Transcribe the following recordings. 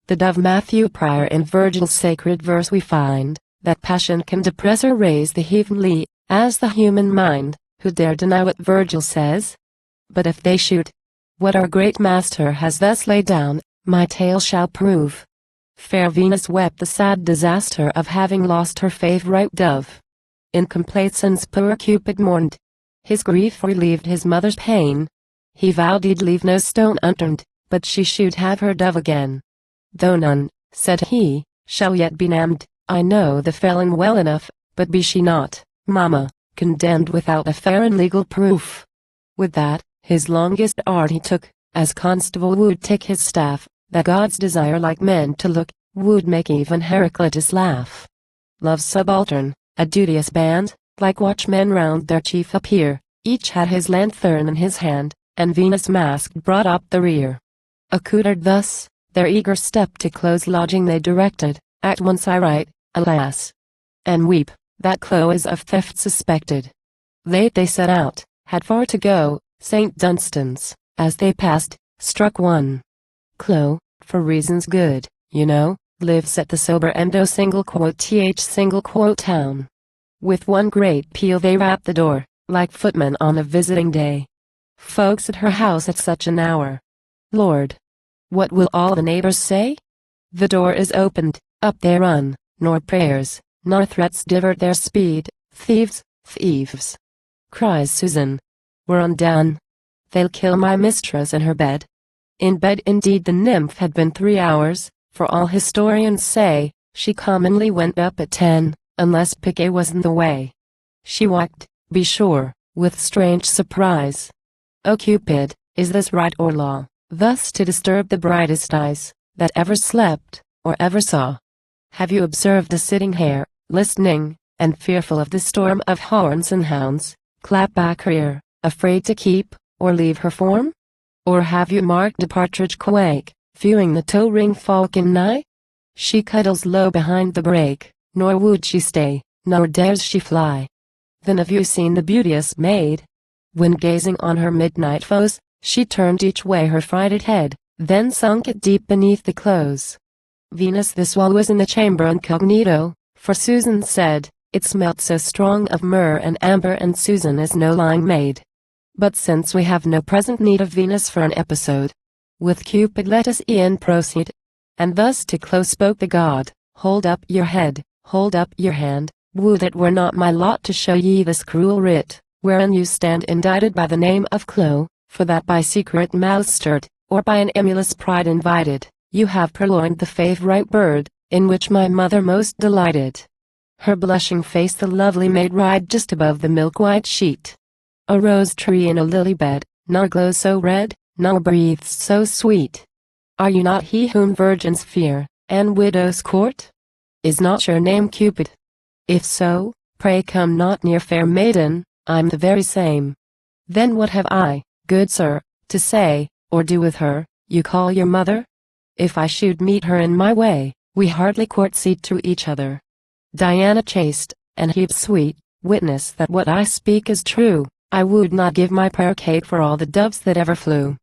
the dove. Matthew Prior. In Virgil's sacred verse we find that passion can depress or raise the heavenly, as the human mind. Who dare deny what Virgil says? But if they shoot what our great master has thus laid down, my tale shall prove. Fair Venus wept the sad disaster of having lost her favourite dove. In complaisance poor Cupid mourned. His grief relieved his mother's pain. He vowed he'd leave no stone unturned, but she should have her dove again. Though none, said he, shall yet be named, I know the felon well enough, but be she not, mamma, condemned without a fair and legal proof. With that, his longest art he took, as constable would take his staff, that gods desire like men to look, would make even Heraclitus laugh. Love's subaltern, a duteous band, like watchmen round their chief appear, each had his lanthorn in his hand, and Venus masked brought up the rear. Accoutred thus, their eager step to Chloe's lodging they directed. At once I write, alas, and weep, that Chloe is of theft suspected. Late they set out, had far to go. St. Dunstan's, as they passed, struck one. Chloe, for reasons good, you know, lives at the sober endo town. With one great peal they rap the door, like footmen on a visiting day. Folks at her house at such an hour. Lord! What will all the neighbors say? The door is opened, up they run, nor prayers, nor threats divert their speed. Thieves, thieves! Cries Susan. We're undone. They'll kill my mistress in her bed. In bed indeed the nymph had been 3 hours, for all historians say, she commonly went up at 10, unless Piquet was in the way. She walked, be sure, with strange surprise. O Cupid, is this right or law, thus to disturb the brightest eyes, that ever slept, or ever saw? Have you observed a sitting here, listening, and fearful of the storm of horns and hounds, clap back her ear, afraid to keep, or leave her form? Or have you marked a partridge quake, viewing the toe-ring falcon nigh? She cuddles low behind the brake, nor would she stay, nor dares she fly. Then have you seen the beauteous maid? When gazing on her midnight foes, she turned each way her frighted head, then sunk it deep beneath the clothes. Venus this while was in the chamber incognito, for Susan said, it smelt so strong of myrrh and amber, and Susan is no lying maid. But since we have no present need of Venus for an episode, with Cupid let us e'en proceed. And thus to Chloe spoke the god, hold up your head, hold up your hand, would it were not my lot to show ye this cruel writ, wherein you stand indicted by the name of Chloe, for that by secret malice stirred, or by an emulous pride invited, you have purloined the favourite bird, in which my mother most delighted. Her blushing face the lovely maid ride just above the milk-white sheet. A rose tree in a lily bed, nor glows so red, nor breathes so sweet. Are you not he whom virgins fear, and widows court? Is not your name Cupid? If so, pray come not near, fair maiden, I'm the very same. Then what have I, good sir, to say, or do with her, you call your mother? If I should meet her in my way, we hardly courtesy to each other. Diana chaste, and Hebe sweet, witness that what I speak is true. I would not give my parcate for all the doves that ever flew.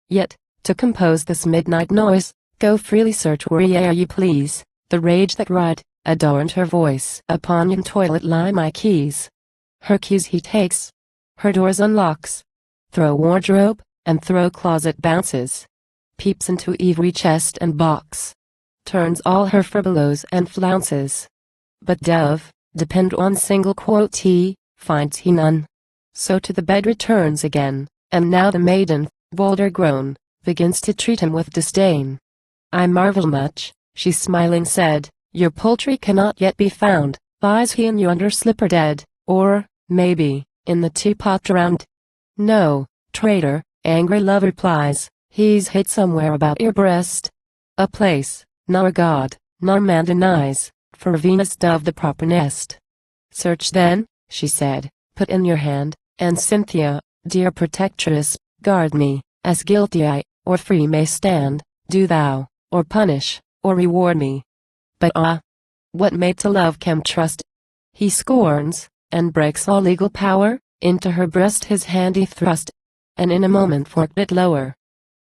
Yet, to compose this midnight noise, go freely search where'er you please, the rage that ride, adorned her voice. Upon yon toilet lie my keys. Her keys he takes, her doors unlocks, throw wardrobe, and throw closet bounces, peeps into every chest and box, turns all her furbelows and flounces. But dove, depend on single quotee, finds he none. So to the bed returns again, and now the maiden, bolder grown, begins to treat him with disdain. I marvel much, she smiling said, your poultry cannot yet be found, lies he in yonder slipper dead, or, maybe, in the teapot drowned? No, traitor, angry love replies, he's hid somewhere about your breast. A place, nor god, nor man denies, for Venus dove the proper nest. Search then, she said, put in your hand, and Cynthia, dear protectress, guard me, as guilty I, or free may stand, do thou, or punish, or reward me. But ah! What mate to love can trust? He scorns, and breaks all legal power, into her breast his hand he thrust, and in a moment forked it lower.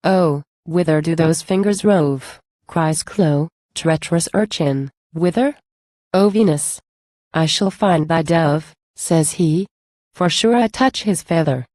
Oh, whither do those fingers rove? cries Chloe, treacherous urchin, whither? O Venus! I shall find thy dove, says he. For sure I touch his feather,